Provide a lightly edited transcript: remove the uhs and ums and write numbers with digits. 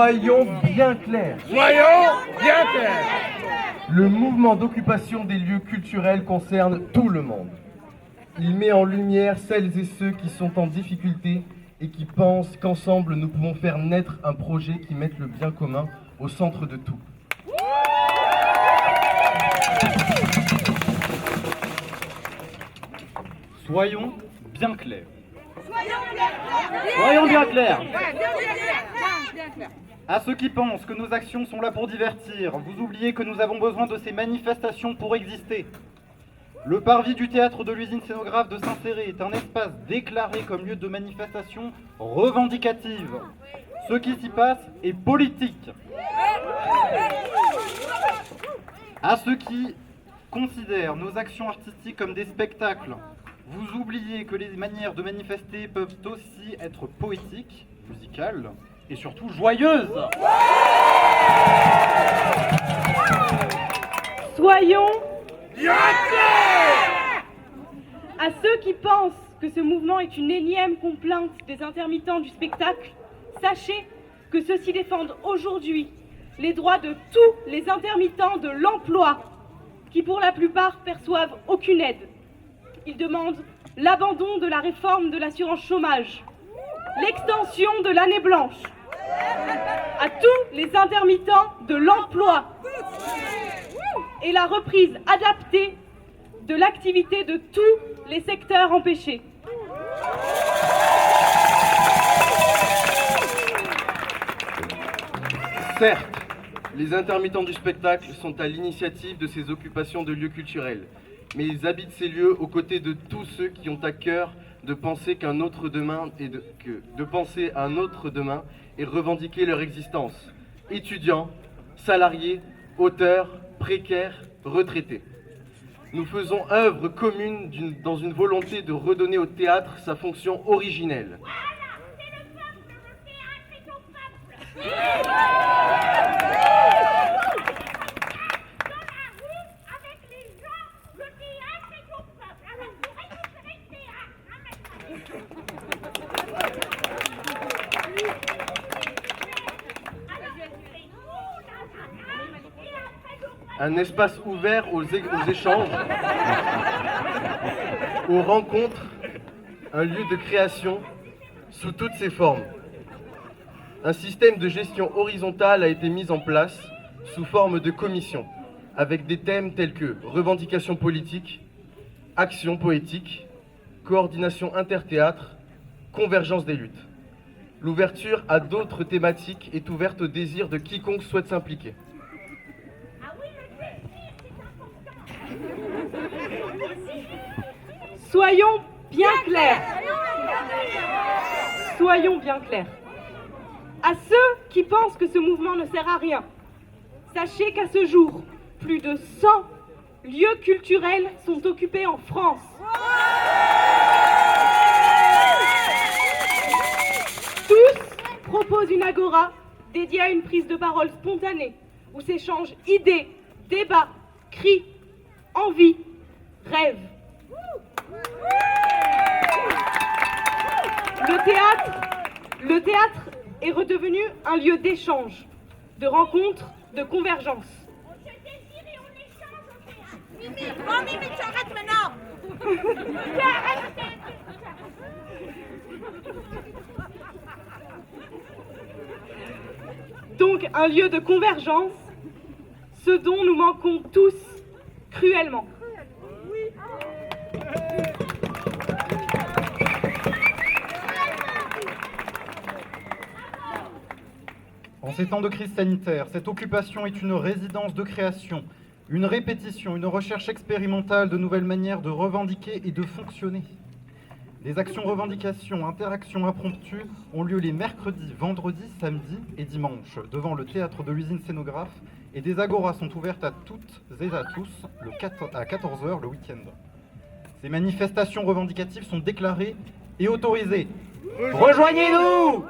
Soyons bien clairs. Soyons bien clairs. Le mouvement d'occupation des lieux culturels concerne tout le monde. Il met en lumière celles et ceux qui sont en difficulté et qui pensent qu'ensemble nous pouvons faire naître un projet qui mette le bien commun au centre de tout. Soyons bien clairs. Soyons bien clairs. À ceux qui pensent que nos actions sont là pour divertir, vous oubliez que nous avons besoin de ces manifestations pour exister. Le parvis du théâtre de l'usine scénographe de Saint-Céré est un espace déclaré comme lieu de manifestation revendicative. Ce qui s'y passe est politique. À ceux qui considèrent nos actions artistiques comme des spectacles, vous oubliez que les manières de manifester peuvent aussi être poétiques, musicales et surtout joyeuses. Soyons Bien clairs. à ceux qui pensent que ce mouvement est une énième complainte des intermittents du spectacle, sachez que ceux-ci défendent aujourd'hui les droits de tous les intermittents de l'emploi, qui pour la plupart perçoivent aucune aide. Ils demandent l'abandon de la réforme de l'assurance chômage, l'extension de l'année blanche, à tous les intermittents de l'emploi et la reprise adaptée de l'activité de tous les secteurs empêchés. Certes, les intermittents du spectacle sont à l'initiative de ces occupations de lieux culturels, mais ils habitent ces lieux aux côtés de tous ceux qui ont à cœur de penser qu'un autre demain de penser à un autre demain et revendiquer leur existence. Étudiants, salariés, auteurs, précaires, retraités. Nous faisons œuvre commune dans une volonté de redonner au théâtre sa fonction originelle. Un espace ouvert aux échanges, aux rencontres, un lieu de création sous toutes ses formes. Un système de gestion horizontale a été mis en place sous forme de commission, avec des thèmes tels que revendications politiques, action poétique, coordination interthéâtre, convergence des luttes. L'ouverture à d'autres thématiques est ouverte au désir de quiconque souhaite s'impliquer. Soyons bien clairs. Soyons bien clairs. À ceux qui pensent que ce mouvement ne sert à rien, sachez qu'à ce jour, plus de 100 lieux culturels sont occupés en France. Tous proposent une agora dédiée à une prise de parole spontanée, où s'échangent idées, débats, cris, envies, rêves. Le théâtre est redevenu un lieu d'échange, de rencontre, de convergence. On se désire et on échange au théâtre. Mimi, oh Mimi, tu arrêtes maintenant. Tu arrêtes. Donc un lieu de convergence, ce dont nous manquons tous cruellement. En ces temps de crise sanitaire, cette occupation est une résidence de création, une répétition, une recherche expérimentale de nouvelles manières de revendiquer et de fonctionner. Des actions revendications, interactions impromptues ont lieu les mercredis, vendredis, samedis et dimanches devant le théâtre de l'usine scénographe et des agoras sont ouvertes à toutes et à tous à 14h le week-end. Ces manifestations revendicatives sont déclarées et autorisées. Rejoignez-nous!